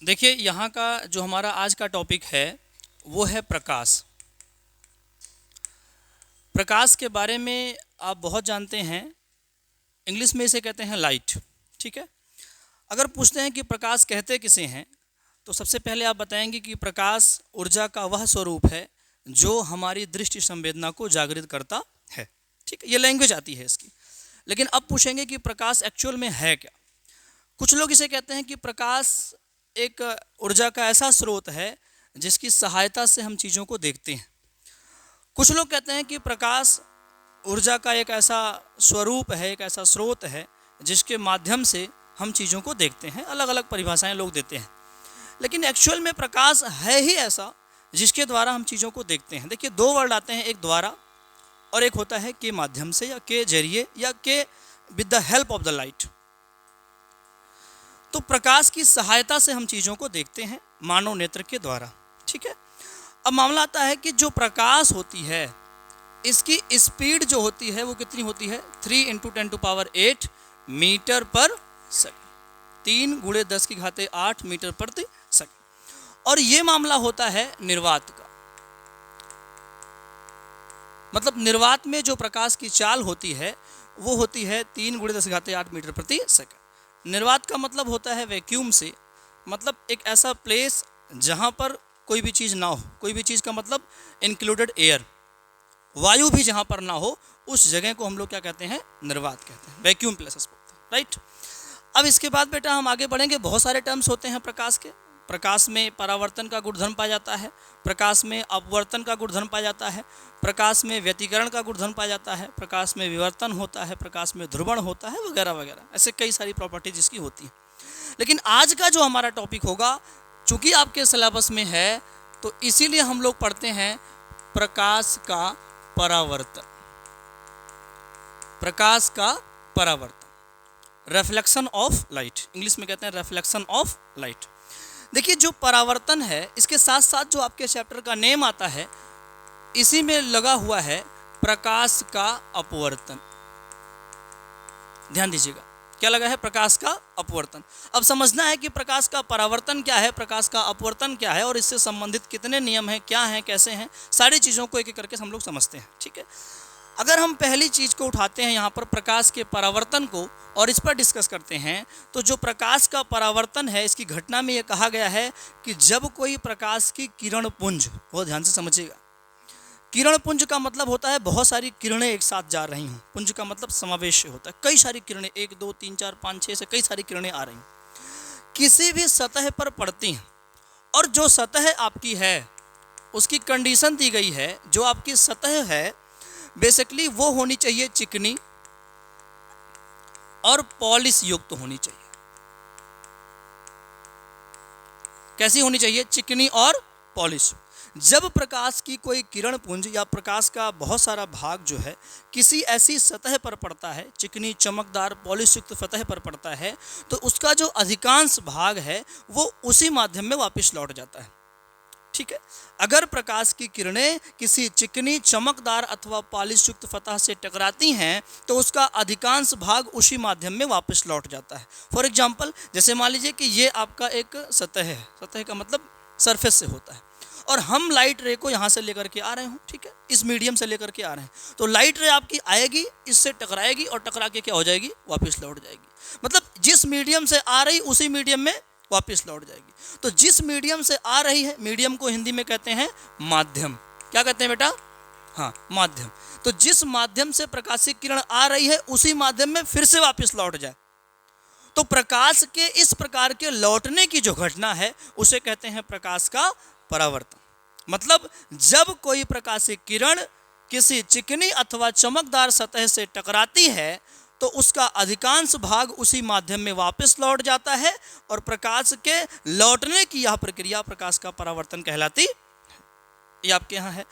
देखिए, यहाँ का जो हमारा आज का टॉपिक है वो है प्रकाश। प्रकाश के बारे में आप बहुत जानते हैं, इंग्लिश में इसे कहते हैं लाइट। ठीक है। अगर पूछते हैं कि प्रकाश कहते किसे हैं, तो सबसे पहले आप बताएंगे कि प्रकाश ऊर्जा का वह स्वरूप है जो हमारी दृष्टि संवेदना को जागृत करता है। ठीक है, ये लैंग्वेज आती है इसकी। लेकिन अब पूछेंगे कि प्रकाश एक्चुअल में है क्या। कुछ लोग इसे कहते हैं कि प्रकाश एक ऊर्जा का ऐसा स्रोत है जिसकी सहायता से हम चीज़ों को देखते हैं। कुछ लोग कहते हैं कि प्रकाश ऊर्जा का एक ऐसा स्वरूप है, एक ऐसा स्रोत है जिसके माध्यम से हम चीज़ों को देखते हैं। अलग अलग परिभाषाएं लोग देते हैं, लेकिन एक्चुअल में प्रकाश है ही ऐसा जिसके द्वारा हम चीज़ों को देखते हैं। देखिए, दो वर्ड आते हैं, एक द्वारा और एक होता है के माध्यम से या के जरिए या के with the help of the light. तो प्रकाश की सहायता से हम चीज़ों को देखते हैं मानव नेत्र के द्वारा। ठीक है। अब मामला आता है कि जो प्रकाश होती है इसकी स्पीड जो होती है वो कितनी होती है, 3 × 10⁸ मीटर पर सेकंड, 3 × 10⁸ मीटर प्रति सेकंड। और ये मामला होता है निर्वात का। मतलब निर्वात में जो प्रकाश की चाल होती है वो होती है 3 × 10⁸ मीटर प्रति सेकंड। निर्वात का मतलब होता है वैक्यूम से, मतलब एक ऐसा प्लेस जहाँ पर कोई भी चीज़ ना हो। कोई भी चीज़ का मतलब इंक्लूडेड एयर, वायु भी जहाँ पर ना हो, उस जगह को हम लोग क्या कहते हैं, निर्वात कहते हैं, वैक्यूम प्लेसेस बोलते हैं। राइट। अब इसके बाद बेटा हम आगे बढ़ेंगे। बहुत सारे टर्म्स होते हैं प्रकाश के। प्रकाश में परावर्तन का गुणधर्म पाया जाता है, प्रकाश में अपवर्तन का गुणधर्म पाया जाता है, प्रकाश में व्यतिकरण का गुणधर्म पाया जाता है, प्रकाश में विवर्तन होता है, प्रकाश में ध्रुवण होता है, वगैरह वगैरह। ऐसे कई सारी प्रॉपर्टीज इसकी होती हैं। लेकिन आज का जो हमारा टॉपिक होगा, चूंकि आपके सिलेबस में है, तो इसीलिए हम लोग पढ़ते हैं प्रकाश का परावर्तन। प्रकाश का परावर्तन, रिफ्लेक्शन ऑफ लाइट, इंग्लिश में कहते हैं रिफ्लेक्शन ऑफ लाइट। देखिए, जो परावर्तन है इसके साथ साथ जो आपके चैप्टर का नेम आता है इसी में लगा हुआ है प्रकाश का अपवर्तन। ध्यान दीजिएगा, क्या लगा है, प्रकाश का अपवर्तन। अब समझना है कि प्रकाश का परावर्तन क्या है, प्रकाश का अपवर्तन क्या है और इससे संबंधित कितने नियम हैं, क्या हैं, कैसे हैं, सारी चीज़ों को एक एक करके हम लोग समझते हैं। ठीक है। अगर हम पहली चीज़ को उठाते हैं यहाँ पर प्रकाश के परावर्तन को और इस पर डिस्कस करते हैं, तो जो प्रकाश का परावर्तन है इसकी घटना में ये कहा गया है कि जब कोई प्रकाश की किरण पुंज, बहुत ध्यान से समझिएगा, किरण पुंज का मतलब होता है बहुत सारी किरणें एक साथ जा रही हों। पुंज का मतलब समावेश होता है, कई सारी किरणें, 1 2 3 4 5 6 से कई सारी किरणें आ रही हैं, किसी भी सतह पर पड़ती हैं। और जो सतह आपकी है उसकी कंडीशन दी गई है, जो आपकी सतह है बेसिकली वो होनी चाहिए चिकनी और पॉलिश युक्त होनी चाहिए। कैसी होनी चाहिए, चिकनी और पॉलिश। जब प्रकाश की कोई किरण पुंज या प्रकाश का बहुत सारा भाग जो है किसी ऐसी सतह पर पड़ता है, चिकनी चमकदार पॉलिश युक्त सतह पर पड़ता है, तो उसका जो अधिकांश भाग है वो उसी माध्यम में वापस लौट जाता है। ठीक है। अगर प्रकाश की किरणें किसी चिकनी चमकदार अथवा पॉलिश युक्त सतह से टकराती हैं तो उसका अधिकांश भाग उसी माध्यम में वापस लौट जाता है। फॉर एग्जांपल, जैसे मान लीजिए कि ये आपका एक सतह है, सतह का मतलब सरफेस से होता है, और हम लाइट रे को यहाँ से लेकर के आ रहे हूँ। ठीक है, इस मीडियम से लेकर के आ रहे हैं, तो लाइट रे आपकी आएगी, इससे टकराएगी और टकरा के क्या हो जाएगी, वापस लौट जाएगी। मतलब जिस मीडियम से आ रही उसी मीडियम में वापस लौट जाएगी। तो जिस मीडियम से आ रही है, मीडियम को हिंदी में कहते हैं माध्यम। क्या कहते हैं बेटा, हाँ, माध्यम। तो जिस माध्यम से प्रकाशित किरण आ रही है उसी माध्यम में फिर से वापस लौट जाए, तो प्रकाश के इस प्रकार के लौटने की जो घटना है उसे कहते हैं प्रकाश का परावर्तन। मतलब जब कोई प्रकाशित किरण किसी चिकनी अथवा चमकदार सतह से टकराती है तो उसका अधिकांश भाग उसी माध्यम में वापस लौट जाता है, और प्रकाश के लौटने की यह प्रक्रिया प्रकाश का परावर्तन कहलाती है। ये आपके यहाँ है।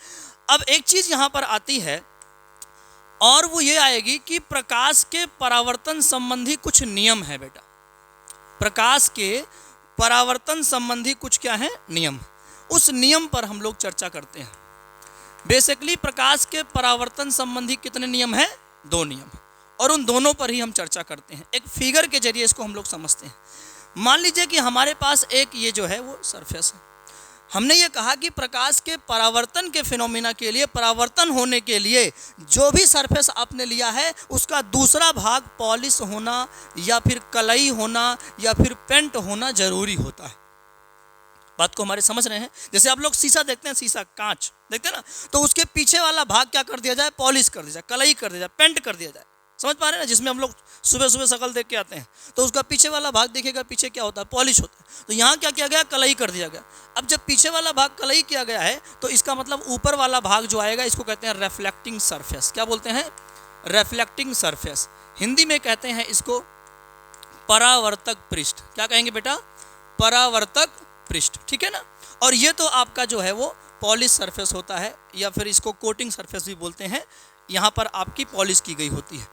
अब एक चीज़ यहाँ पर आती है और वो ये आएगी कि प्रकाश के परावर्तन संबंधी कुछ नियम है बेटा। प्रकाश के परावर्तन संबंधी कुछ क्या है, नियम। उस नियम पर हम लोग चर्चा करते हैं। बेसिकली प्रकाश के परावर्तन संबंधी कितने नियम हैं, 2 नियम, और उन दोनों पर ही हम चर्चा करते हैं। एक फिगर के जरिए इसको हम लोग समझते हैं। मान लीजिए कि हमारे पास एक ये जो है वो सरफेस है, हमने ये कहा कि प्रकाश के परावर्तन के फिनोमिना के लिए, परावर्तन होने के लिए जो भी सरफेस आपने लिया है उसका दूसरा भाग पॉलिश होना या फिर कलई होना या फिर पेंट होना जरूरी होता है। बात को हमारे समझ रहे हैं? जैसे आप लोग शीशा देखते हैं, शीशा कांच देखते हैं ना, तो उसके पीछे वाला भाग क्या कर दिया जाए? पॉलिश कर दिया जाए, कलई कर दिया जाए, पेंट कर दिया जाए। समझ पा रहे हैं ना? जिसमें हम लोग सुबह सुबह शक्ल देख के आते हैं तो उसका पीछे वाला भाग देखिएगा, पीछे क्या होता है? पॉलिश होता है। तो यहाँ क्या किया गया? कलई कर दिया गया। अब जब पीछे वाला भाग कलई किया गया है तो इसका मतलब ऊपर वाला भाग जो आएगा इसको कहते हैं रिफ्लेक्टिंग सरफेस। क्या बोलते हैं? Reflecting surface. हिंदी में कहते हैं इसको परावर्तक पृष्ठ। क्या कहेंगे बेटा? परावर्तक पृष्ठ, ठीक है ना। और ये तो आपका जो है वो पॉलिश सरफेस होता है या फिर इसको कोटिंग सरफेस भी बोलते हैं। यहाँ पर आपकी पॉलिश की गई होती है।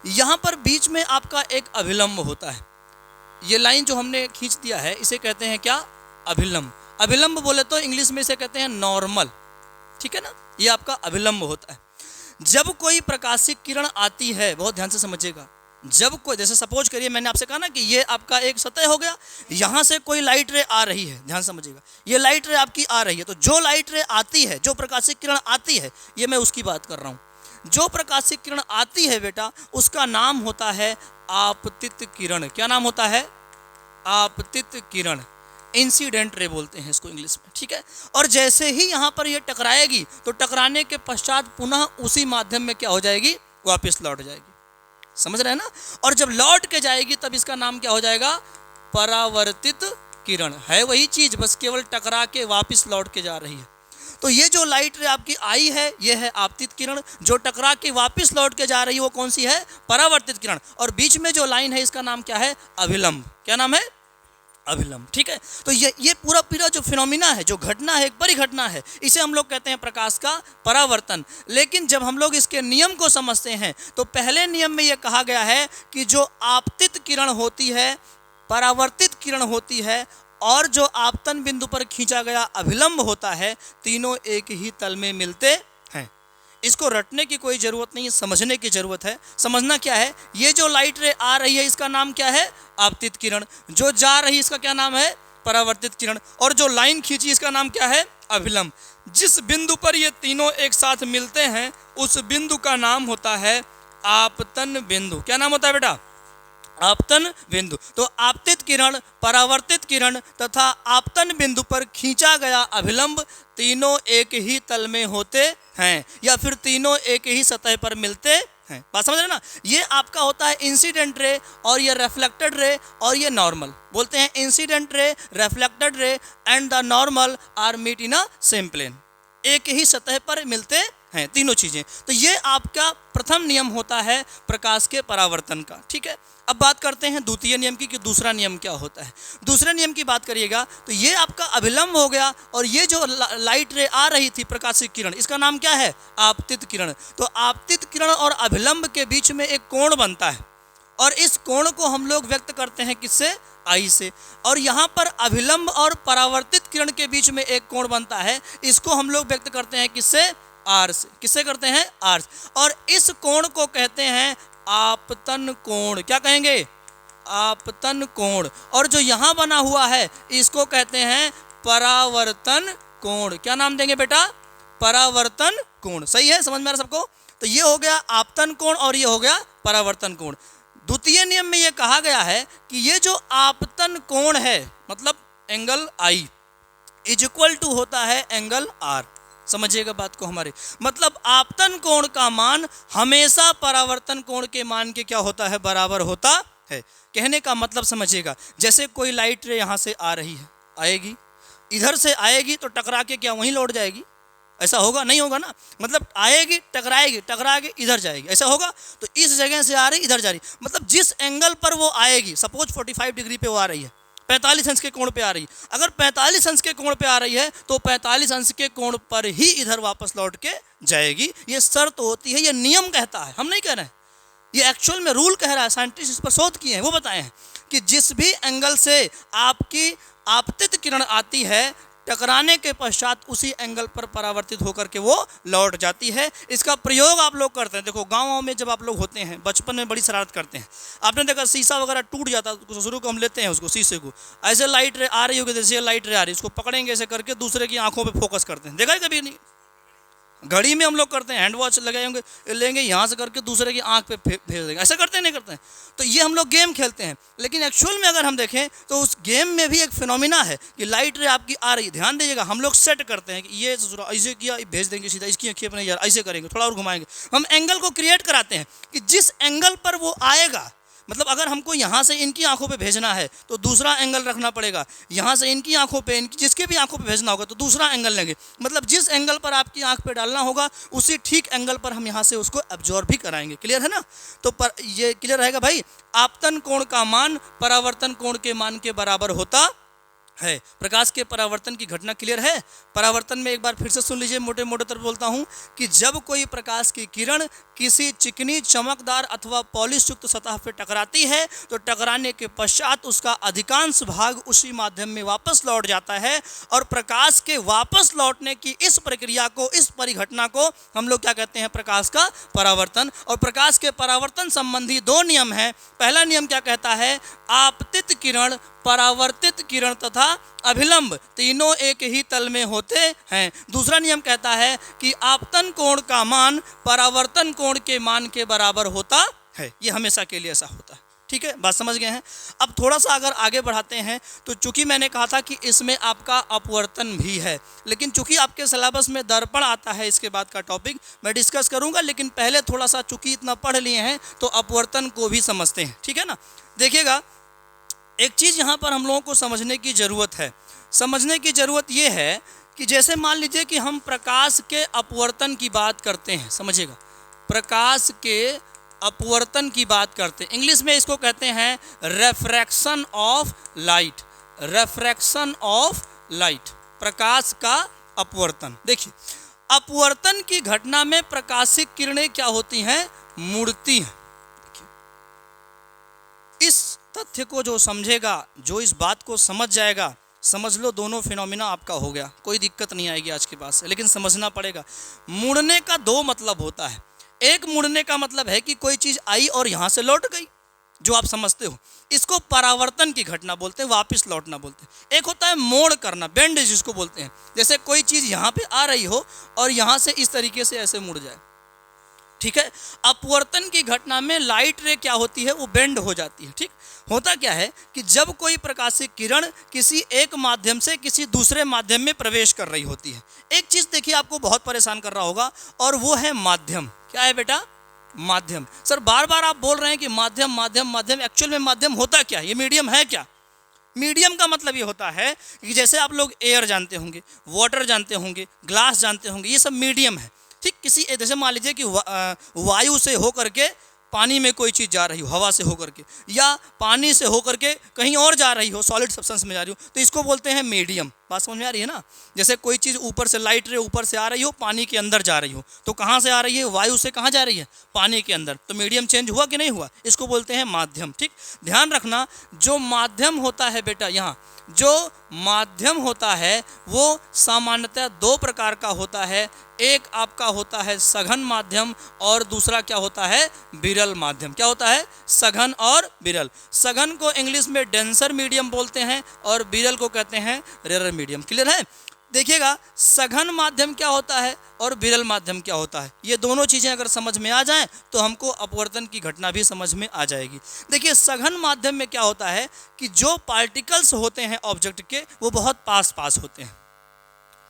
यहाँ पर बीच में आपका एक अभिलंब होता है। ये लाइन जो हमने खींच दिया है इसे कहते हैं क्या? अभिलंब। अभिलंब बोले तो इंग्लिश में इसे कहते हैं नॉर्मल, ठीक है ना। ये आपका अभिलंब होता है। जब कोई प्रकाशिक किरण आती है, बहुत ध्यान से समझिएगा, जब कोई, जैसे सपोज करिए मैंने आपसे कहा ना कि ये आपका एक सतह हो गया, यहाँ से कोई लाइट रे आ रही है, ध्यान समझिएगा, ये लाइट रे आपकी आ रही है। तो जो लाइट रे आती है, जो प्रकाशिक किरण आती है, ये मैं उसकी बात कर रहा हूँ। जो प्रकाशिक किरण आती है बेटा उसका नाम होता है आपतित किरण। क्या नाम होता है? आपतित किरण। इंसिडेंट रे बोलते हैं इसको इंग्लिश में, ठीक है। और जैसे ही यहाँ पर ये टकराएगी तो टकराने के पश्चात पुनः उसी माध्यम में क्या हो जाएगी? वापस लौट जाएगी। समझ रहे हैं ना। और जब लौट के जाएगी तब इसका नाम क्या हो जाएगा? परावर्तित किरण। है वही चीज, बस केवल टकरा के वापस लौट के जा रही है। तो ये जो लाइट रे आपकी आई है ये है आपतित किरण, जो टकरा के वापस लौट के जा रही है वो कौन सी है? परावर्तित किरण। और बीच में जो लाइन है इसका नाम क्या है? अभिलंब। क्या नाम है? अभिलंब, ठीक है। तो ये पूरा जो फिनोमिना है, जो घटना है, एक बड़ी घटना है, इसे हम लोग कहते हैं प्रकाश का परावर्तन। लेकिन जब हम लोग इसके नियम को समझते हैं तो पहले नियम में यह कहा गया है कि जो आपतित किरण होती है, परावर्तित किरण होती है और जो आपतन बिंदु पर खींचा गया अभिलंब होता है, तीनों एक ही तल में मिलते हैं। इसको रटने की कोई ज़रूरत नहीं है, समझने की ज़रूरत है। समझना क्या है? ये जो लाइट रे आ रही है इसका नाम क्या है? आपतित किरण। जो जा रही है इसका क्या नाम है? परावर्तित किरण। और जो लाइन खींची इसका नाम क्या है? अभिलंब। जिस बिंदु पर ये तीनों एक साथ मिलते हैं उस बिंदु का नाम होता है आपतन बिंदु। क्या नाम होता है बेटा? आपतन बिंदु। तो आपतित किरण, परावर्तित किरण तथा आपतन बिंदु पर खींचा गया अभिलंब तीनों एक ही तल में होते हैं या फिर तीनों एक ही सतह पर मिलते हैं। बात समझ रहे ना। ये आपका होता है इंसिडेंट रे और ये रिफ्लेक्टेड रे और ये नॉर्मल। बोलते हैं incident ray, reflected ray and the normal are meet in a same plane. एक ही सतह पर मिलते हैं तीनों चीजें। तो ये आपका प्रथम नियम होता है प्रकाश के परावर्तन का, ठीक है। अब बात करते हैं द्वितीय नियम की कि दूसरा नियम क्या होता है। दूसरे नियम की बात करिएगा तो ये आपका अभिलंब हो गया और ये जो लाइट रे आ रही थी प्रकाशिक किरण, इसका नाम क्या है? आपतित किरण। तो आपतित किरण और अभिलंब के बीच में एक कोण बनता है और इस कोण को हम लोग व्यक्त करते हैं किससे? आई से। और यहाँ पर अभिलंब और परावर्तित किरण के बीच में एक कोण बनता है, इसको हम लोग व्यक्त करते हैं किससे? आर से। किससे करते हैं? आर से। और इस कोण को कहते हैं आपतन कोण। क्या कहेंगे? आपतन कोण। और जो यहाँ बना हुआ है इसको कहते हैं परावर्तन कोण। क्या नाम देंगे बेटा? परावर्तन कोण। सही है? समझ में आ रहा सबको? तो ये हो गया आपतन कोण और ये हो गया परावर्तन कोण। द्वितीय नियम में यह कहा गया है कि ये जो आपतन कोण है मतलब angle I is equal to होता है एंगल आर। समझिएगा बात को हमारे, मतलब आपतन कोण का मान हमेशा परावर्तन कोण के मान के क्या होता है? बराबर होता है। कहने का मतलब समझिएगा, जैसे कोई लाइट रे यहाँ से आ रही है, आएगी, इधर से आएगी तो टकरा के क्या वहीं लौट जाएगी? ऐसा होगा? नहीं होगा ना। मतलब आएगी, टकराएगी, टकरा के इधर जाएगी, ऐसा होगा? तो इस जगह से आ रही, इधर जा रही, मतलब जिस एंगल पर वो आएगी, सपोज 45 डिग्री पे वो आ रही है, 45 अंश के कोण पे आ रही है, अगर 45 अंश के कोण पे आ रही है तो 45 अंश के कोण पर ही इधर वापस लौट के जाएगी। ये शर्त होती है, ये नियम कहता है, हम नहीं कह रहे हैं, ये एक्चुअल में रूल कह रहा है। साइंटिस्ट इस पर शोध किए हैं, वो बताए हैं कि जिस भी एंगल से आपकी आपतित किरण आती है टकराने के पश्चात उसी एंगल पर परावर्तित होकर के वो लौट जाती है। इसका प्रयोग आप लोग करते हैं। देखो गाँव में जब आप लोग होते हैं, बचपन में बड़ी शरारत करते हैं। आपने देखा शीशा वगैरह टूट जाता है तो शुरू को हम लेते हैं उसको, शीशे को ऐसे लाइट रे आ रही होगी, जैसे लाइट रे आ रही है, उसको पकड़ेंगे ऐसे करके दूसरे की आंखों पे फोकस करते हैं। देखा है कभी? नहीं। घड़ी में हम लोग करते हैं, हैंड वॉच लगाएंगे, लेंगे यहाँ से करके दूसरे की आंख पे भेज देंगे, ऐसा करते हैं नहीं करते हैं? तो ये हम लोग गेम खेलते हैं। लेकिन एक्चुअल में अगर हम देखें तो उस गेम में भी एक फिनोमिना है कि लाइट रे आपकी आ रही है। ध्यान दीजिएगा, हम लोग सेट करते हैं कि ये ऐसे किया, भेज देंगे सीधा, इसकी आंखें पर नहीं यार, ऐसे करेंगे, थोड़ा और घुमाएंगे। हम एंगल को क्रिएट कराते हैं कि जिस एंगल पर वो आएगा, मतलब अगर हमको यहाँ से इनकी आंखों पे भेजना है तो दूसरा एंगल रखना पड़ेगा, यहाँ से इनकी आंखों पे, इनकी जिसके भी आंखों पे भेजना होगा तो दूसरा एंगल लेंगे। मतलब जिस एंगल पर आपकी आंख पे डालना होगा उसी ठीक एंगल पर हम यहाँ से उसको एब्जॉर्ब भी कराएंगे। क्लियर है ना? तो ये क्लियर रहेगा भाई। आपतन कोण का मान परावर्तन कोण के मान के बराबर होता है। प्रकाश के परावर्तन की घटना क्लियर है। परावर्तन में एक बार फिर से सुन लीजिए, मोटे मोटे तरह बोलता हूँ कि जब कोई प्रकाश की किरण किसी चिकनी, चमकदार अथवा पॉलिश युक्त सतह पर टकराती है तो टकराने के पश्चात उसका अधिकांश भाग उसी माध्यम में वापस लौट जाता है। और प्रकाश के वापस लौटने की इस प्रक्रिया को, इस परिघटना को हम लोग क्या कहते हैं? प्रकाश का परावर्तन। और प्रकाश के परावर्तन संबंधी दो नियम हैं। पहला नियम क्या कहता है? आपतित किरण, परावर्तित किरण तथा अभिलंब तीनों एक ही तल में होते हैं। दूसरा नियम कहता है कि आपतन कोण का मान परावर्तन कोण के मान के बराबर होता है। ये हमेशा के लिए ऐसा होता है। ठीक है, बात समझ गए हैं? अब थोड़ा सा अगर आगे बढ़ाते हैं तो चूंकि मैंने कहा था कि इसमें आपका अपवर्तन भी है, लेकिन चूंकि आपके सिलेबस में दर्पण आता है, इसके बाद का टॉपिक मैं डिस्कस करूंगा। लेकिन पहले थोड़ा सा चूंकि इतना पढ़ लिए हैं तो अपवर्तन को भी समझते हैं। ठीक है ना? देखिएगा, एक चीज़ यहाँ पर हम लोगों को समझने की ज़रूरत है। समझने की ज़रूरत ये है कि जैसे मान लीजिए कि हम प्रकाश के अपवर्तन की बात करते हैं, समझिएगा, प्रकाश के अपवर्तन की बात करते हैं। इंग्लिश में इसको कहते हैं रेफ्रैक्शन ऑफ लाइट। रेफ्रैक्शन ऑफ लाइट, प्रकाश का अपवर्तन। देखिए, अपवर्तन की घटना में प्रकाशिक किरणें क्या होती हैं? मुड़ती हैं। इस तथ्य को जो समझेगा, जो इस बात को समझ जाएगा, समझ लो दोनों फिनोमिना आपका हो गया, कोई दिक्कत नहीं आएगी आज के बाद से। लेकिन समझना पड़ेगा। मुड़ने का दो मतलब होता है। एक मुड़ने का मतलब है कि कोई चीज़ आई और यहाँ से लौट गई, जो आप समझते हो, इसको परावर्तन की घटना बोलते हैं, वापस लौटना बोलते हैं। एक होता है मोड़ करना, बेंड जिसको बोलते हैं। जैसे कोई चीज़ यहाँ पे आ रही हो और यहाँ से इस तरीके से ऐसे मुड़ जाए। ठीक है, अपवर्तन की घटना में लाइट रे क्या होती है? वो बेंड हो जाती है। ठीक, होता क्या है कि जब कोई प्रकाशिक किरण किसी एक माध्यम से किसी दूसरे माध्यम में प्रवेश कर रही होती है, एक चीज़ देखिए आपको बहुत परेशान कर रहा होगा, और वो है माध्यम। क्या है बेटा? माध्यम। सर बार बार आप बोल रहे हैं कि माध्यम माध्यम माध्यम, एक्चुअल में माध्यम होता क्या? ये मीडियम है क्या? मीडियम का मतलब ये होता है कि जैसे आप लोग एयर जानते होंगे, वाटर जानते होंगे, ग्लास जानते होंगे, ये सब मीडियम है। ठीक, किसी जैसे मान लीजिए कि वायु से होकर के पानी में कोई चीज़ जा रही हो, हवा से होकर के, या पानी से होकर के कहीं और जा रही हो, सॉलिड सब्सटेंस में जा रही हो, तो इसको बोलते हैं मीडियम। बात समझ में आ रही है ना? जैसे कोई चीज़ ऊपर से, लाइट रे ऊपर से आ रही हो, पानी के अंदर जा रही हो, तो कहाँ से आ रही है? वायु से कहाँ जा रही है? पानी के अंदर। तो मीडियम चेंज हुआ कि नहीं हुआ? इसको बोलते हैं माध्यम। ठीक, ध्यान रखना, जो माध्यम होता है बेटा, यहाँ जो माध्यम होता है वो सामान्यतः दो प्रकार का होता है। एक आपका होता है सघन माध्यम और दूसरा क्या होता है? विरल माध्यम। क्या होता है? सघन और विरल। सघन को इंग्लिश में डेंसर मीडियम बोलते हैं और विरल को कहते हैं रेयर मीडियम। क्लियर है? देखिएगा, सघन माध्यम क्या होता है और विरल माध्यम क्या होता है, ये दोनों चीज़ें अगर समझ में आ जाएं तो हमको अपवर्तन की घटना भी समझ में आ जाएगी। देखिए, सघन माध्यम में क्या होता है कि जो पार्टिकल्स होते हैं ऑब्जेक्ट के, वो बहुत पास पास होते हैं।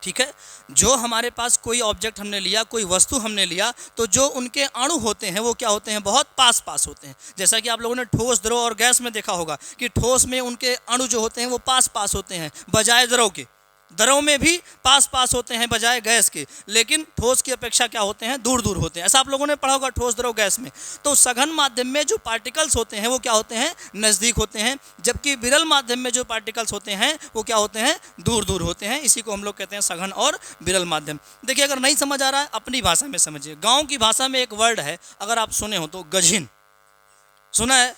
ठीक है, जो हमारे पास कोई ऑब्जेक्ट हमने लिया, कोई वस्तु हमने लिया, तो जो उनके अणु होते हैं वो क्या होते हैं? बहुत पास पास होते हैं। जैसा कि आप लोगों ने ठोस, द्रव और गैस में देखा होगा कि ठोस में उनके अणु जो होते हैं वो पास पास होते हैं बजाय द्रव के। द्रव में भी पास पास होते हैं बजाय गैस के, लेकिन ठोस की अपेक्षा क्या होते हैं? दूर दूर होते हैं। ऐसा आप लोगों ने पढ़ा होगा ठोस, द्रव, गैस में। तो सघन माध्यम में जो पार्टिकल्स होते हैं वो क्या होते हैं? नज़दीक होते हैं, जबकि विरल माध्यम में जो पार्टिकल्स होते हैं वो क्या होते हैं? दूर दूर होते हैं। इसी को हम लोग कहते हैं सघन और विरल माध्यम। देखिए, अगर नहीं समझ आ रहा है अपनी भाषा में समझिए। गाँव की भाषा में एक वर्ड है, अगर आप सुने हो तो, गझिन। सुना है?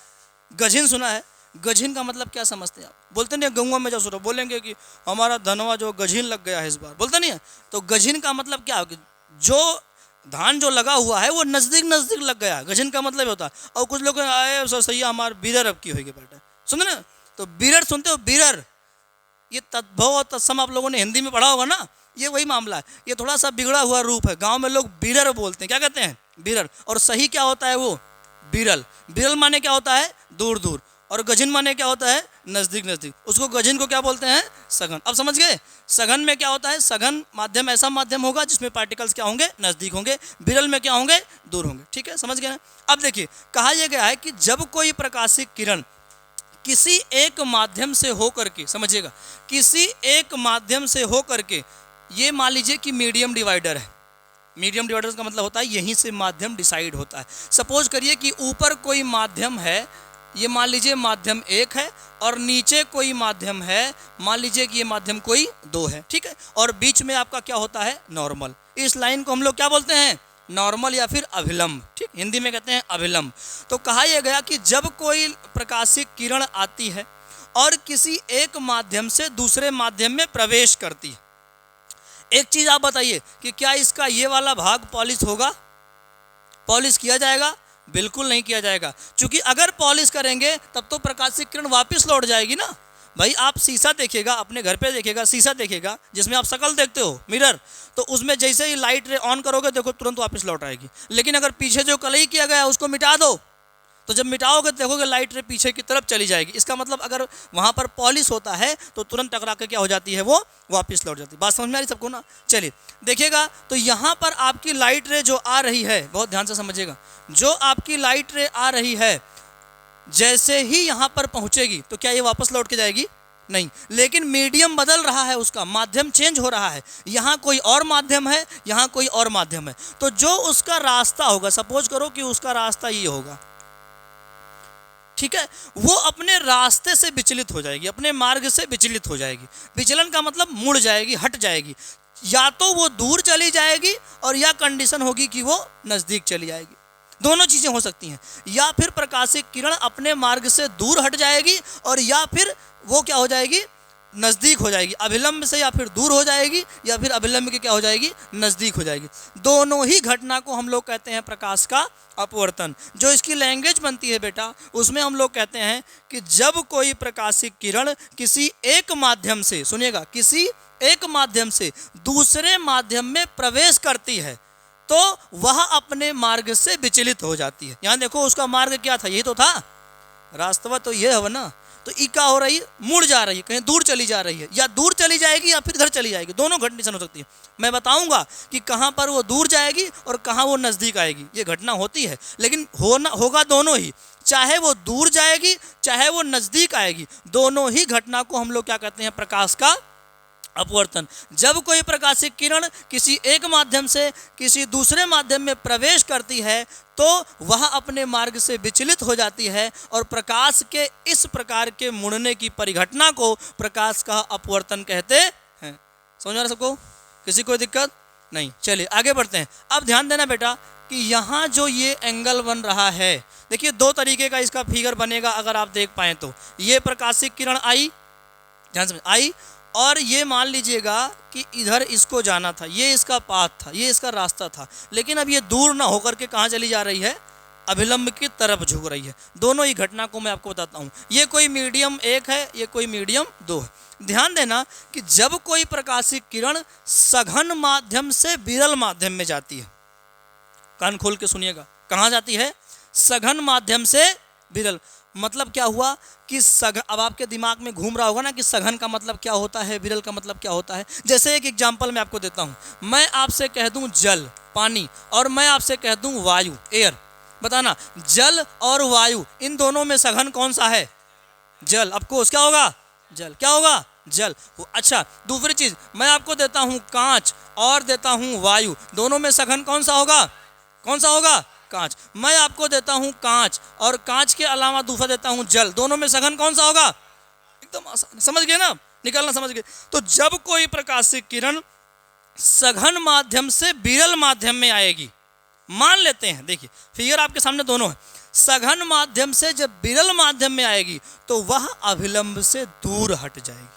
गझिन सुना है? गझिन का मतलब क्या समझते हैं आप? बोलते नहीं गंगा में जाओ बोलेंगे कि हमारा धनवा जो गझिन लग गया है इस बार, बोलते नहीं है? तो गझिन का मतलब क्या है? जो धान जो लगा हुआ है वो नज़दीक नज़दीक लग गया, गझिन का मतलब होता है। और कुछ लोग आए सर सही हमारे बीरर अब की होगी बेटा, सुन ना, तो बीरर सुनते हो, बीरर, ये तद्भव और तत्सम आप लोगों ने हिंदी में पढ़ा होगा ना, ये वही मामला है। ये थोड़ा सा बिगड़ा हुआ रूप है, गांव में लोग बीरर बोलते हैं। क्या कहते हैं? बीरर। और सही क्या होता है? वो बिरल। बिरल माने क्या होता है? दूर दूर। और गझिन माने क्या होता है? नज़दीक नज़दीक। उसको गझिन को क्या बोलते हैं? सघन। अब समझ गए? सघन में क्या होता है? सघन माध्यम ऐसा माध्यम होगा जिसमें पार्टिकल्स क्या होंगे? नज़दीक होंगे। बिरल में क्या होंगे? दूर होंगे। ठीक है, समझ गए ना? अब देखिए, कहा यह गया है कि जब कोई प्रकाशिक किरण किसी एक माध्यम से होकर के, समझिएगा, किसी एक माध्यम से होकर के, ये मान लीजिए कि मीडियम डिवाइडर है। मीडियम डिवाइडर का मतलब होता है यहीं से माध्यम डिसाइड होता है। सपोज करिए कि ऊपर कोई माध्यम है, ये मान लीजिए माध्यम 1 है, और नीचे कोई माध्यम है, मान लीजिए कि ये माध्यम कोई 2 है। ठीक है, और बीच में आपका क्या होता है? नॉर्मल। इस लाइन को हम लोग क्या बोलते हैं? नॉर्मल या फिर अभिलंब। ठीक, हिंदी में कहते हैं अभिलंब। तो कहा यह गया कि जब कोई प्रकाशिक किरण आती है और किसी एक माध्यम से दूसरे माध्यम में प्रवेश करती है, एक चीज़ आप बताइए कि क्या इसका ये वाला भाग पॉलिश होगा? पॉलिश किया जाएगा? बिल्कुल नहीं किया जाएगा, क्योंकि अगर पॉलिश करेंगे तब तो प्रकाशिक किरण वापस लौट जाएगी ना। भाई आप शीशा देखिएगा, अपने घर पे देखिएगा, शीशा देखिएगा जिसमें आप शक्ल देखते हो, मिरर, तो उसमें जैसे ही लाइट ऑन करोगे देखो तुरंत वापस लौट आएगी। लेकिन अगर पीछे जो कलई किया गया है उसको मिटा दो, तो जब मिटाओगे देखोगे लाइट रे पीछे की तरफ चली जाएगी। इसका मतलब अगर वहाँ पर पॉलिश होता है तो तुरंत टकरा के क्या हो जाती है? वो वापस लौट जाती है। बात समझ में आ रही सबको ना? चलिए देखिएगा, तो यहाँ पर आपकी लाइट रे जो आ रही है, बहुत ध्यान से समझिएगा, जो आपकी लाइट रे आ रही है जैसे ही यहाँ पर पहुँचेगी तो क्या ये वापस लौट के जाएगी? नहीं। लेकिन मीडियम बदल रहा है, उसका माध्यम चेंज हो रहा है। यहाँ कोई और माध्यम है, यहाँ कोई और माध्यम है, तो जो उसका रास्ता होगा, सपोज करो कि उसका रास्ता ये होगा, ठीक है, वो अपने रास्ते से विचलित हो जाएगी, अपने मार्ग से विचलित हो जाएगी। विचलन का मतलब मुड़ जाएगी, हट जाएगी। या तो वो दूर चली जाएगी और या कंडीशन होगी कि वो नज़दीक चली जाएगी। दोनों चीज़ें हो सकती हैं। या फिर प्रकाशिक किरण अपने मार्ग से दूर हट जाएगी और या फिर वो क्या हो जाएगी? नज़दीक हो जाएगी। अभिलंब से या फिर दूर हो जाएगी या फिर अभिलंब की क्या हो जाएगी? नज़दीक हो जाएगी। दोनों ही घटना को हम लोग कहते हैं प्रकाश का अपवर्तन। जो इसकी लैंग्वेज बनती है बेटा, उसमें हम लोग कहते हैं कि जब कोई प्रकाशिक किरण किसी एक माध्यम से, सुनिएगा, किसी एक माध्यम से दूसरे माध्यम में प्रवेश करती है तो वह अपने मार्ग से विचलित हो जाती है। यहाँ देखो उसका मार्ग क्या था? ये तो था रास्ता, तो ये है ना, तो ई क्या हो रही है? मुड़ जा रही है, कहीं दूर चली जा रही है, या दूर चली जाएगी या फिर इधर चली जाएगी। दोनों कंडीशन हो सकती है। मैं बताऊंगा कि कहाँ पर वो दूर जाएगी और कहाँ वो नज़दीक आएगी। ये घटना होती है, लेकिन होगा दोनों ही, चाहे वो दूर जाएगी चाहे वो नज़दीक आएगी, दोनों ही घटना को हम लोग क्या कहते हैं? प्रकाश का अपवर्तन। जब कोई प्रकाशिक किरण किसी एक माध्यम से किसी दूसरे माध्यम में प्रवेश करती है तो वह अपने मार्ग से विचलित हो जाती है और प्रकाश के इस प्रकार के मुड़ने की परिघटना को प्रकाश का अपवर्तन कहते हैं। समझ आ रहा सबको? किसी कोई दिक्कत नहीं? चलिए आगे बढ़ते हैं। अब ध्यान देना बेटा कि यहाँ जो ये एंगल बन रहा है, देखिए दो तरीके का इसका फिगर बनेगा अगर आप देख पाएँ तो। ये प्रकाशिक किरण आई, ध्यान से आई, और ये मान लीजिएगा कि इधर इसको जाना था, ये इसका पाथ था, ये इसका रास्ता था, लेकिन अब ये दूर ना होकर के कहाँ चली जा रही है? अभिलंब की तरफ झुक रही है। दोनों ही घटना को मैं आपको बताता हूँ। ये कोई मीडियम 1 है, ये कोई मीडियम 2 है। ध्यान देना कि जब कोई प्रकाशिक किरण सघन माध्यम से विरल माध्यम में जाती है, कान खोल के सुनिएगा, कहाँ जाती है? सघन माध्यम से विरल। मतलब क्या हुआ कि सघन, अब आपके दिमाग में घूम रहा होगा ना कि सघन का मतलब क्या होता है, विरल का मतलब क्या होता है। जैसे एक एग्जांपल मैं आपको देता हूँ। मैं आपसे कह दूँ जल, पानी, और मैं आपसे कह दूँ वायु, एयर। बताना, जल और वायु, इन दोनों में सघन कौन सा है? जल। आपको क्या होगा? जल। क्या होगा? जल। अच्छा, दूसरी चीज़ मैं आपको देता हूँ कांच और देता हूँ वायु, दोनों में सघन कौन सा होगा? कौन सा होगा? कांच। मैं आपको देता हूं कांच और कांच के अलावा दूसरा देता हूं जल, दोनों में सघन कौन सा होगा? एकदम आसान, समझ गए ना? निकालना समझ गए। तो जब कोई प्रकाशिक किरण सघन माध्यम से विरल माध्यम में आएगी, मान लेते हैं, देखिए फिगर आपके सामने दोनों है, सघन माध्यम से जब विरल माध्यम में आएगी तो वह अभिलंब से दूर हट जाएगी।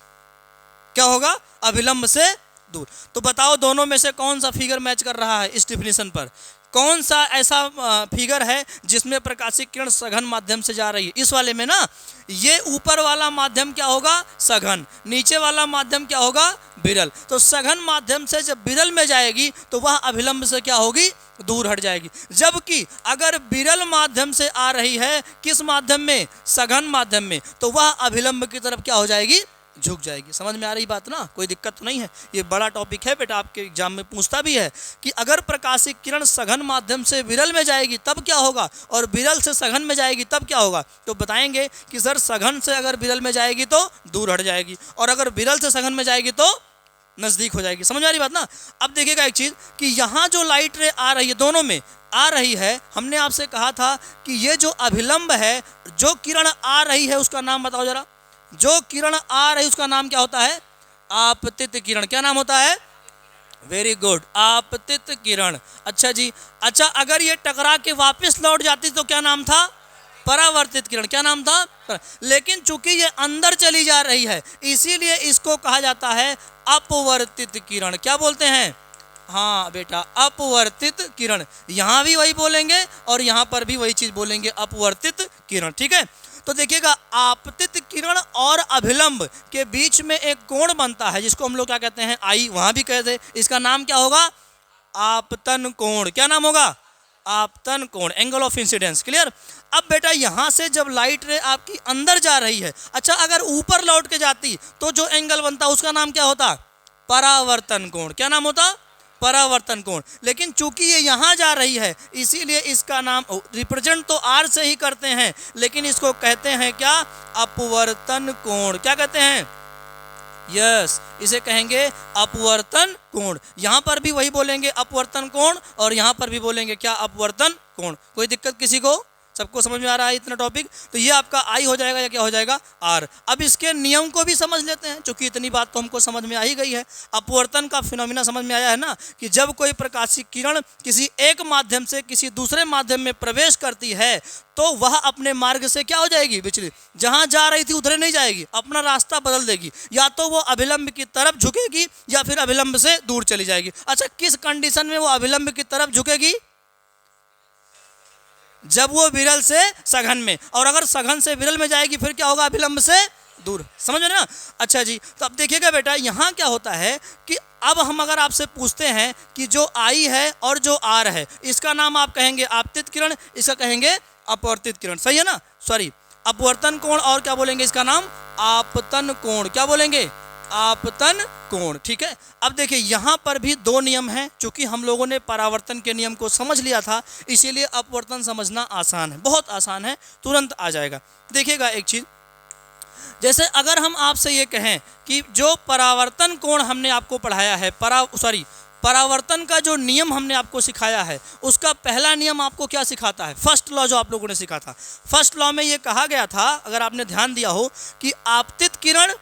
क्या होगा? अभिलंब से दूर। तो बताओ दोनों में से कौन सा फिगर मैच कर रहा है इस डिफिनीशन पर? कौन सा ऐसा फिगर है जिसमें प्रकाशिक किरण सघन माध्यम से जा रही है? इस वाले में ना, ये ऊपर वाला माध्यम क्या होगा? सघन। नीचे वाला माध्यम क्या होगा? विरल। तो सघन माध्यम से जब विरल में जाएगी तो वह अभिलंब से क्या होगी? दूर हट जाएगी। जबकि अगर विरल माध्यम से आ रही है, किस माध्यम में? सघन माध्यम में, तो वह अभिलंब की तरफ क्या हो जाएगी? झुक जाएगी। समझ में आ रही बात ना? कोई दिक्कत तो नहीं है? ये बड़ा टॉपिक है बेटा, आपके एग्जाम में पूछता भी है कि अगर प्रकाशिक किरण सघन माध्यम से विरल में जाएगी तब क्या होगा, और विरल से सघन में जाएगी तब क्या होगा। तो बताएंगे कि सर सघन से अगर विरल में जाएगी तो दूर हट जाएगी, और अगर विरल से सघन में जाएगी तो नजदीक हो जाएगी। समझ में आ रही बात ना? अब देखिएगा एक चीज कि यहाँ जो लाइट रे आ रही है, दोनों में आ रही है, हमने आपसे कहा था कि ये जो अभिलंब है, जो किरण आ रही है उसका नाम बताओ जरा। जो किरण आ रही उसका नाम क्या होता है? आपतित किरण। क्या नाम होता है? वेरी गुड, आपतित किरण। अच्छा जी, अच्छा अगर ये टकरा के वापस लौट जाती तो क्या नाम था? परावर्तित किरण। क्या नाम था? लेकिन चूंकि ये अंदर चली जा रही है इसीलिए इसको कहा जाता है अपवर्तित किरण। क्या बोलते हैं? हाँ बेटा, अपवर्तित किरण। यहाँ भी वही बोलेंगे और यहाँ पर भी वही चीज बोलेंगे, अपवर्तित किरण। ठीक है, तो देखिएगा आपतित किरण और अभिलंब के बीच में एक कोण बनता है जिसको हम लोग क्या कहते हैं? आई। वहां भी कहते हैं, इसका नाम क्या होगा? आपतन कोण। क्या नाम होगा? आपतन कोण, एंगल ऑफ इंसिडेंस। क्लियर? अब बेटा यहां से जब लाइट रे आपकी अंदर जा रही है, अच्छा अगर ऊपर लौट के जाती तो जो एंगल बनता उसका नाम क्या होता? परावर्तन कोण। क्या नाम होता? परावर्तन कोण। लेकिन चूंकि ये यहाँ जा रही है इसीलिए इसका नाम, रिप्रेजेंट तो आर से ही करते हैं लेकिन इसको कहते हैं क्या? अपवर्तन कोण। क्या कहते हैं? यस, इसे कहेंगे अपवर्तन कोण। यहाँ पर भी वही बोलेंगे अपवर्तन कोण और यहाँ पर भी बोलेंगे क्या? अपवर्तन कोण। कोई दिक्कत किसी को? सबको समझ में आ रहा है इतना टॉपिक? तो ये आपका आई हो जाएगा या क्या हो जाएगा? आर। अब इसके नियम को भी समझ लेते हैं, क्योंकि इतनी बात तो हमको समझ में आ ही गई है। अपवर्तन का फिनोमिना समझ में आया है ना, कि जब कोई प्रकाशिक किरण किसी एक माध्यम से किसी दूसरे माध्यम में प्रवेश करती है तो वह अपने मार्ग से क्या हो जाएगी? विचलित। जहां जा रही थी उधर नहीं जाएगी, अपना रास्ता बदल देगी। या तो वो अभिलंब की तरफ झुकेगी या फिर अभिलंब से दूर चली जाएगी। अच्छा, किस कंडीशन में वो अभिलंब की तरफ झुकेगी? जब वो विरल से सघन में, और अगर सघन से विरल में जाएगी फिर क्या होगा? अभिलंब से दूर। समझ में ना? अच्छा जी, तो अब देखिएगा बेटा यहाँ क्या होता है कि अब हम अगर आपसे पूछते हैं कि जो आई है और जो आर है, इसका नाम आप कहेंगे आपतित किरण, इसका कहेंगे अपवर्तित किरण। सही है ना? सॉरी, अपवर्तन कोण, और क्या बोलेंगे इसका नाम? आपतन कोण। क्या बोलेंगे? आपतन कोण। ठीक है, अब देखिए यहाँ पर भी दो नियम हैं। चूंकि हम लोगों ने परावर्तन के नियम को समझ लिया था इसीलिए अपवर्तन समझना आसान है, बहुत आसान है, तुरंत आ जाएगा। देखिएगा एक चीज, जैसे अगर हम आपसे ये कहें कि जो परावर्तन कोण हमने आपको पढ़ाया है, परावर्तन का जो नियम हमने आपको सिखाया है उसका पहला नियम आपको क्या सिखाता है? फर्स्ट लॉ जो आप लोगों ने सीखा था। फर्स्ट लॉ में ये कहा गया था, अगर आपने ध्यान दिया हो, कि आपतित किरण,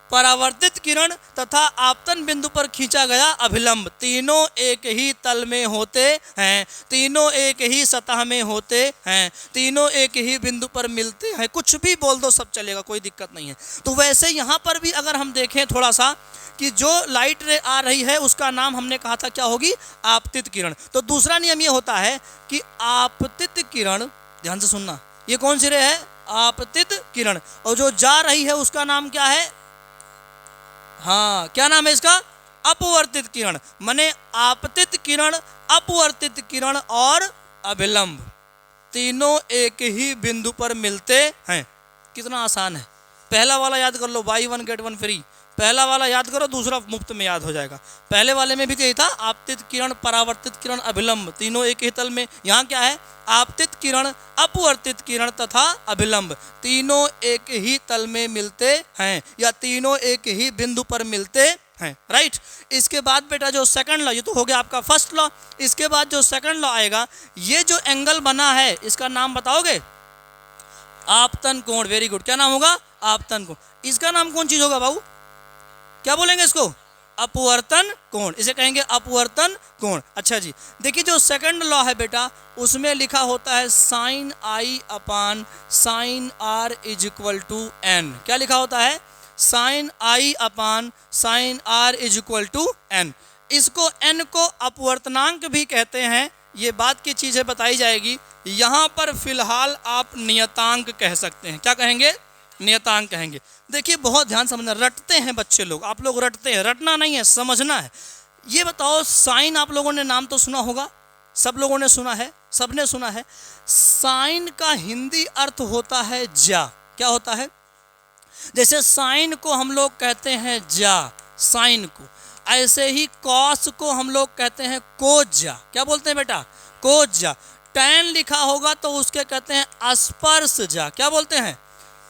परावर्तित किरण तथा आपतन बिंदु पर खींचा गया अभिलंब तीनों एक ही तल में होते हैं, तीनों एक ही सतह में होते हैं, तीनों एक ही बिंदु पर मिलते हैं। कुछ भी बोल दो, सब चलेगा, कोई दिक्कत नहीं है। तो वैसे यहाँ पर भी अगर हम देखें थोड़ा सा कि जो लाइट रे आ रही है उसका नाम हमने कहा था क्या होगी? आपतित किरण। तो दूसरा नियम ये होता है कि आपतित किरण, ध्यान से सुनना, ये कौन सी रे है? आपतित किरण। और जो जा रही है उसका नाम क्या है? हाँ, क्या नाम है इसका? अपवर्तित किरण। माने आपतित किरण, अपवर्तित किरण और अभिलंब तीनों एक ही बिंदु पर मिलते हैं। कितना आसान है। पहला वाला याद कर लो, buy one get one free. पहला वाला याद करो, दूसरा मुफ्त में याद हो जाएगा। पहले वाले में भी यही था, आपतित किरण, परावर्तित किरण, अभिलंब तीनों एक ही तल में। यहाँ क्या है? आपतित किरण, अपवर्तित किरण तथा अभिलंब तीनों एक ही तल में मिलते हैं या तीनों एक ही बिंदु पर मिलते हैं। राइट। इसके बाद बेटा जो सेकंड लॉ, ये तो हो गया आपका फर्स्ट लॉ। इसके बाद जो सेकंड लॉ आएगा, ये जो एंगल बना है इसका नाम बताओगे? आपतन कोण। Very good. क्या नाम होगा? आपतन कोण। इसका नाम कौन चीज होगा बाबू? क्या बोलेंगे इसको? अपवर्तन कोण, इसे कहेंगे अपवर्तन कोण। अच्छा जी, देखिए जो सेकंड लॉ है बेटा, उसमें लिखा होता है sine I upon sine R is equal to N. क्या लिखा होता है? Sine I upon sine R is equal to N. इसको एन को अपवर्तनांक भी कहते हैं, ये बात की चीज़ें बताई जाएगी। यहाँ पर फिलहाल आप नियतांक कह सकते हैं। क्या कहेंगे? नियतांक कहेंगे। देखिए बहुत ध्यान समझना, रटते हैं बच्चे लोग, आप लोग रटते हैं, रटना नहीं है, समझना है। ये बताओ, साइन आप लोगों ने नाम तो सुना होगा, सब लोगों ने सुना है, सबने सुना है। साइन का हिंदी अर्थ होता है जा। क्या होता है? जैसे साइन को हम लोग कहते हैं जा, साइन को, ऐसे ही कॉस को हम लोग कहते हैं कोजा। क्या बोलते हैं बेटा? कोजा। टैन लिखा होगा तो उसके कहते हैं स्पर्श जा। क्या बोलते हैं?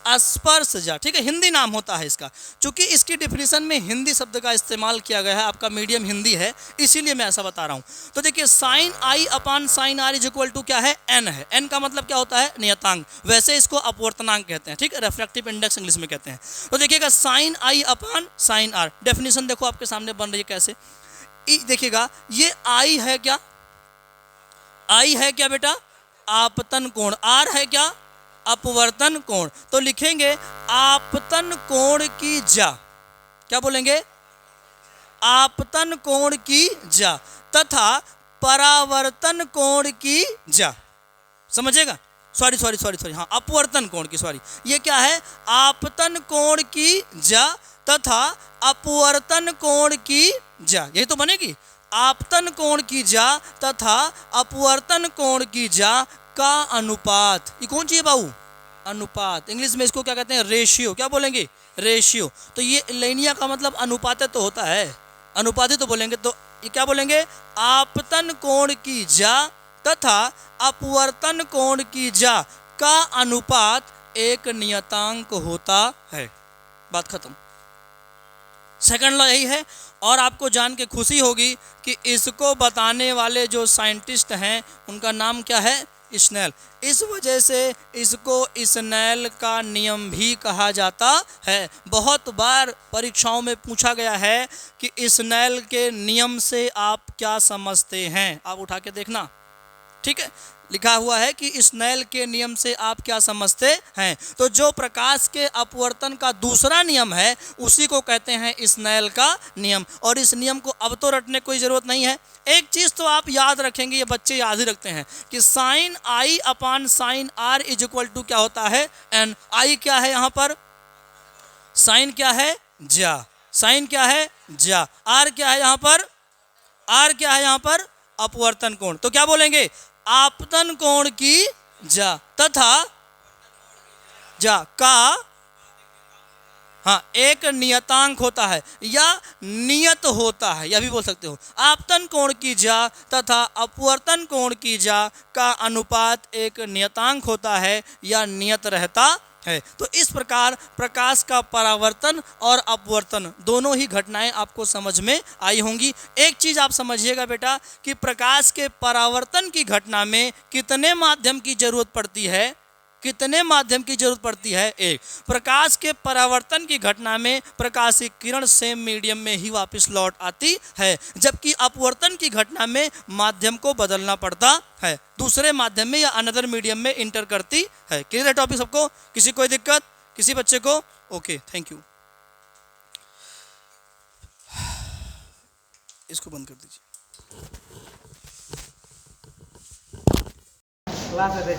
स्पर्श जा। ठीक है, हिंदी नाम होता है इसका। चूंकि इसकी डिफिनीशन में हिंदी शब्द का इस्तेमाल किया गया है, आपका मीडियम हिंदी है, इसीलिए मैं ऐसा बता रहा हूँ। तो देखिए sine I upon sine R is equal to क्या है? एन है। एन का मतलब क्या होता है? नियतांक। वैसे इसको अपवर्तनांक कहते हैं, ठीक है, रिफ्रैक्टिव इंडेक्स इंग्लिश में कहते हैं। तो देखिएगा sine I upon sine R, definition देखो आपके सामने बन रही है कैसे। देखिएगा ये आई है क्या? आई है क्या बेटा? आपतन कोण। आर है क्या? अपवर्तन कोण। तो लिखेंगे आपतन कोण की जा। क्या बोलेंगे? आपतन कोण की जा तथा परावर्तन कोण की जा। समझेगा? सॉरी, हाँ, अपवर्तन कोण की, सॉरी। ये क्या है? आपतन कोण की जा तथा अपवर्तन कोण की जा। यही तो बनेगी, आपतन कोण की जा तथा अपवर्तन कोण की जा का अनुपात। ये कौन चाहिए बाबू? अनुपात। इंग्लिश में इसको क्या कहते हैं? रेशियो। क्या बोलेंगे? रेशियो। तो ये लेनिया का मतलब अनुपात तो होता है, अनुपात तो बोलेंगे। तो ये क्या बोलेंगे? आपतन कोण की जा तथा अपवर्तन कोण की जा का अनुपात एक नियतांक होता है। बात खत्म। सेकंड लॉ यही है। और आपको जान के खुशी होगी कि इसको बताने वाले जो साइंटिस्ट हैं उनका नाम क्या है? स्नेल। इस वजह से इसको स्नेल का नियम भी कहा जाता है। बहुत बार परीक्षाओं में पूछा गया है कि स्नेल के नियम से आप क्या समझते हैं, आप उठा के देखना, ठीक है, लिखा हुआ है कि स्नेल के नियम से आप क्या समझते हैं। तो जो प्रकाश के अपवर्तन का दूसरा नियम है उसी को कहते हैं स्नेल का नियम। और इस नियम को अब तो रटने की कोई ज़रूरत नहीं है। एक चीज़ तो आप याद रखेंगे, ये बच्चे याद ही रखते हैं कि sine I upon sine R is equal to क्या होता है? एन। आई क्या है यहाँ पर? साइन क्या है? जा। साइन क्या है? जा। आर क्या है यहाँ पर? आर क्या है यहाँ पर? अपवर्तन कोण। तो क्या बोलेंगे? आपतन कोण की जा तथा जा का, हाँ, एक नियतांक होता है या नियत होता है, यह भी बोल सकते हो। आपतन कोण की जा तथा अपवर्तन कोण की जा का अनुपात एक नियतांक होता है या नियत रहता है। तो इस प्रकार प्रकाश का परावर्तन और अपवर्तन दोनों ही घटनाएं आपको समझ में आई होंगी। एक चीज़ आप समझिएगा बेटा कि प्रकाश के परावर्तन की घटना में कितने माध्यम की जरूरत पड़ती है? कितने माध्यम की जरूरत पड़ती है? एक। प्रकाश के परावर्तन की घटना में प्रकाशीय किरण सेम मीडियम में ही वापस लौट आती है, जबकि अपवर्तन की घटना में माध्यम को बदलना पड़ता है, दूसरे माध्यम में या अनदर मीडियम में इंटर करती है। क्लियर है टॉपिक सबको? किसी कोई दिक्कत? किसी बच्चे को? Okay, thank you. इसको बंद कर दीजिए। क्लास चले